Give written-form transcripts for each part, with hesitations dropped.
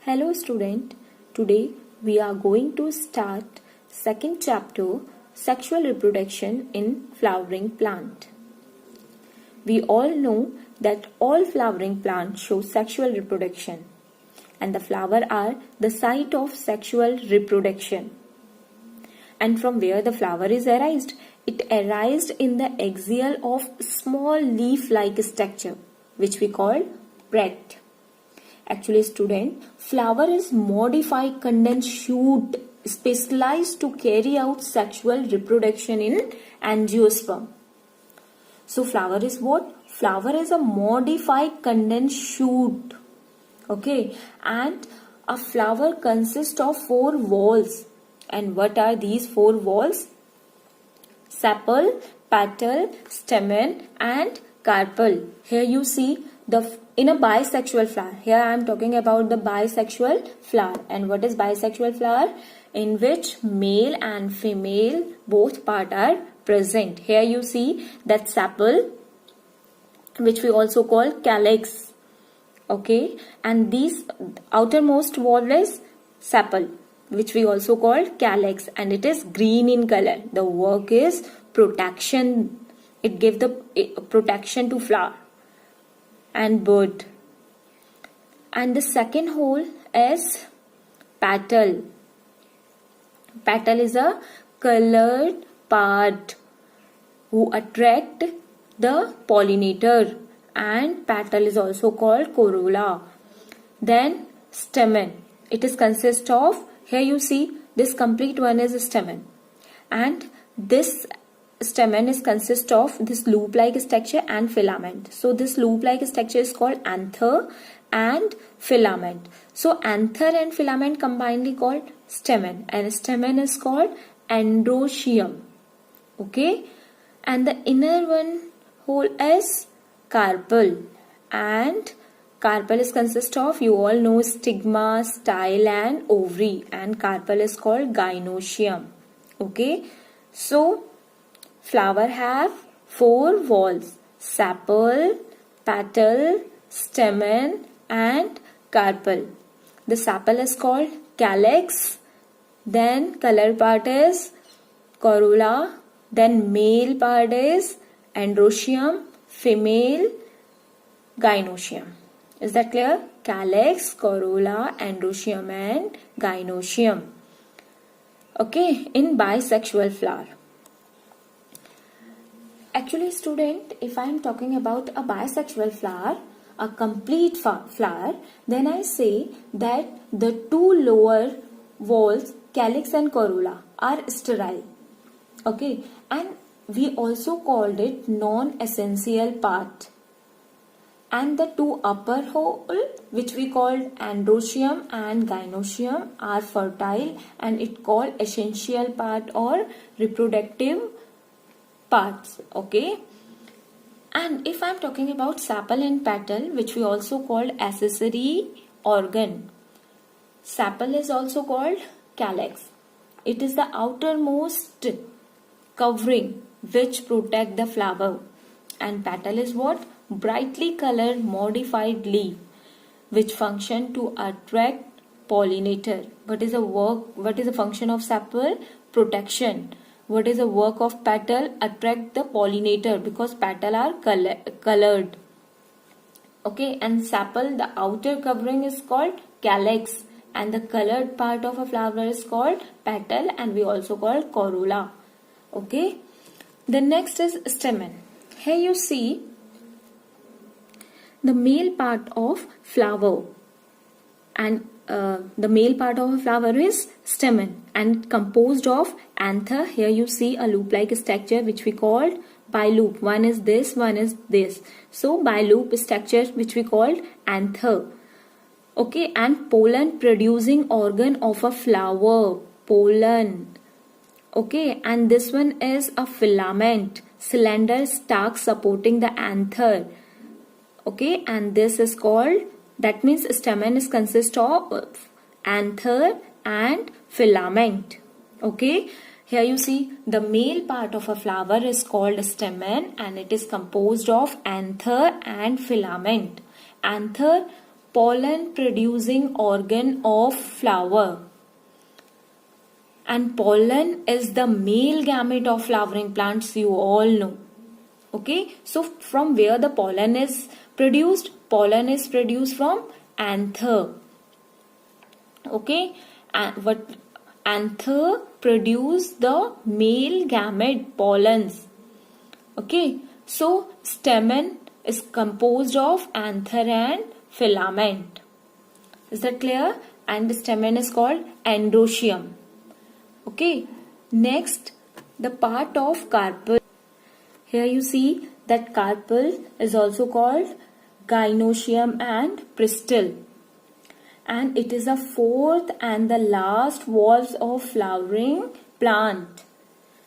Hello student, today we are going to start second chapter sexual reproduction in flowering plant. We all know that all flowering plants show sexual reproduction and the flower are the site of sexual reproduction. And from where the flower is arised? It arised in the axial of small leaf-like structure which we call bract. Actually student, flower is modified condensed shoot specialized to carry out sexual reproduction in angiosperm. So flower is what? Flower is a modified condensed shoot. Okay, and a flower consists of 4 walls. And what are these 4 walls? Sepal, petal, stamen and carpel. Here you see in a bisexual flower. Here I am talking about the bisexual flower. And what is bisexual flower? In which male and female both part are present. Here you see that sepal, which we also call calyx. Okay, and these outermost wall is sepal, which we also call calyx, and it is green in color. The work is protection. It gives the protection to flower and bud. And the second hole is petal. Petal is a colored part who attract the pollinator, and petal is also called corolla. Then stamen. It is consist of, here you see this complete one is a stamen, and this stamen is consist of this loop-like structure and filament. So this loop-like structure is called anther and filament. So anther and filament combinedly called stamen, and stamen is called androecium. Okay, and the inner one hole is carpel, and carpel is consist of, you all know, stigma, style and ovary, and carpel is called gynoecium. Okay, so flower have 4 walls: sepal, petal, stamen and carpel. The sepal is called calyx, then color part is corolla, then male part is androecium, female gynoecium. Is that clear? Calyx, corolla, androecium and gynoecium. Okay, in bisexual flower. Actually student, if I am talking about a bisexual flower, a complete flower, then I say that the 2 lower walls, calyx and corolla, are sterile. Okay, and we also called it non-essential part. And the 2 upper hole, which we called androecium and gynoecium, are fertile and it called essential part or reproductive parts. Okay, and if I am talking about sepal and petal, which we also called accessory organ, sepal is also called calyx. It is the outermost covering which protect the flower, and petal is what? Brightly colored modified leaf which function to attract pollinator. What is the function of sepal? Protection. What is the work of petal? Attract the pollinator, because petal are colored. Okay, and sepal, the outer covering is called calyx, and the colored part of a flower is called petal, and we also call corolla. Okay, the next is stamen. Here you see the male part of flower, and the male part of a flower is stamen and composed of anther. Here you see a loop-like structure which we called biloop. One is this, one is this. So biloop structure which we called anther. Okay, and pollen producing organ of a flower, pollen. Okay, and this one is a filament, slender stalk supporting the anther. Okay, and this is called, that means stamen is consist of anther and filament. Okay, here you see the male part of a flower is called stamen and it is composed of anther and filament. Anther pollen producing organ of flower. And pollen is the male gamete of flowering plants, you all know. Okay, so from where the pollen is produced? Pollen is produced from anther. Okay, and what anther produce the male gamete pollens. Okay, so stamen is composed of anther and filament. Is that clear? And the stamen is called androecium. Okay, next the part of carpel. Here you see that carpel is also called gynoecium and pistil. And it is the fourth and the last valves of flowering plant,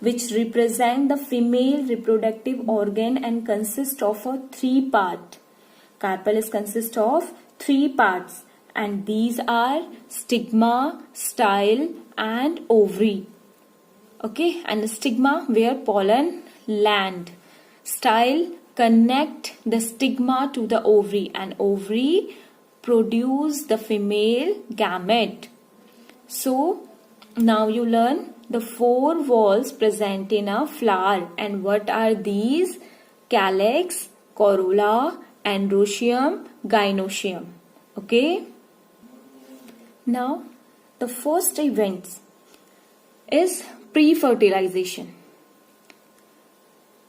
which represent the female reproductive organ and consist of a 3-part. Carpel is consist of 3 parts, and these are stigma, style and ovary. Okay, and the stigma where pollen land. Style connect the stigma to the ovary, and ovary produce the female gamete. So now you learn the 4 valves present in a flower, and what are these? Calyx, corolla, androecium, gynoecium. Okay. Now the first event is pre-fertilization.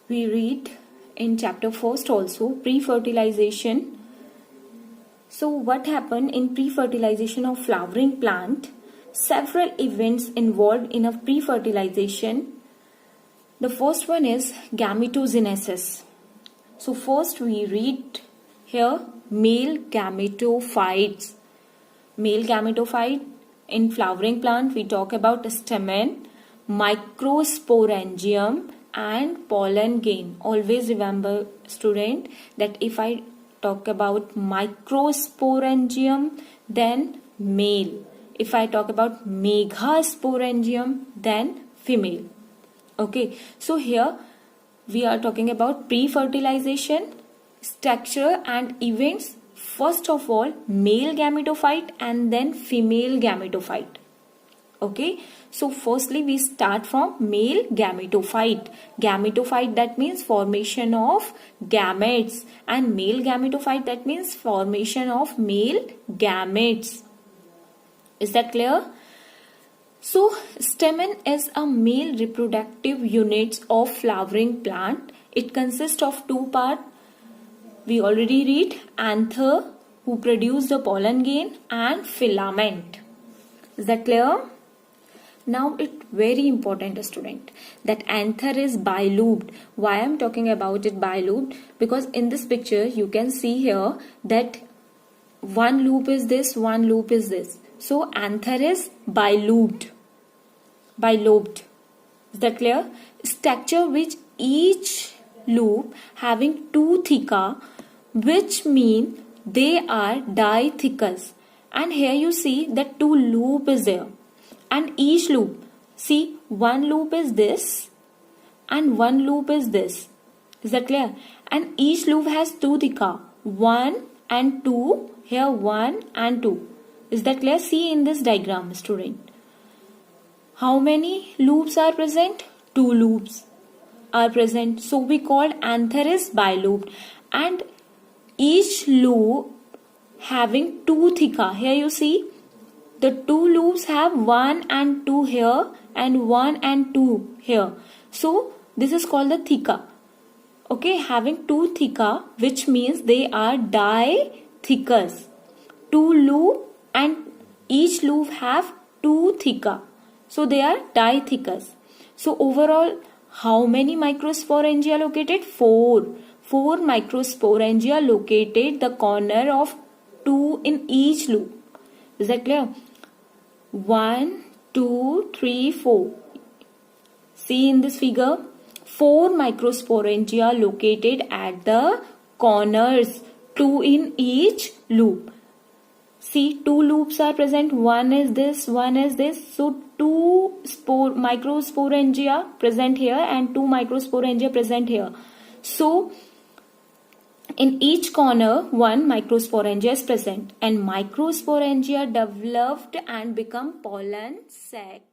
We read in chapter 1st also pre-fertilization. So what happened in pre-fertilization of flowering plant? Several events involved in a pre-fertilization. The first one is gametogenesis. So first we read here male gametophytes. Male gametophyte in flowering plant we talk about stamen, microsporangium and pollen grain. Always remember student that if I talk about microsporangium then male. If I talk about megasporangium then female. Okay, so here we are talking about pre-fertilization, structure and events. First of all, male gametophyte and then female gametophyte. Okay, so firstly we start from male gametophyte. Gametophyte, that means formation of gametes, and male gametophyte, that means formation of male gametes. Is that clear? So stamen is a male reproductive unit of flowering plant. It consists of 2 parts. We already read anther, who produce the pollen grain, and filament. Is that clear? Now it very important student that anther is bilobed. Why I am talking about it bilobed? Because in this picture you can see here that one loop is this, one loop is this. So anther is bilobed. Bilobed. Is that clear? Structure which each loop having 2 theca, which mean they are dithecous. And here you see that 2 loop is there. And each loop, see, one loop is this and one loop is this. Is that clear? And each loop has 2 theca, 1 and 2, here 1 and 2. Is that clear? See in this diagram, student. How many loops are present? 2 loops are present. So we call anther is bilobed, and each loop having 2 theca. Here you see the 2 loops have 1 and 2 here and 1 and 2 here. So this is called the theca. Okay, having 2 theca, which means they are dithecous. 2 loop and each loop have 2 theca. So they are dithecous. So overall, how many microsporangia located? 4. 4 microsporangia located the corner of 2 in each loop. Is that clear? 1, 2, 3, 4. See in this figure, 4 microsporangia located at the corners, 2 in each loop. See, 2 loops are present. One is this, one is this. So 2 microsporangia present here and 2 microsporangia present here. So In each corner, one microsporangia is present, and microsporangia developed and become pollen sac.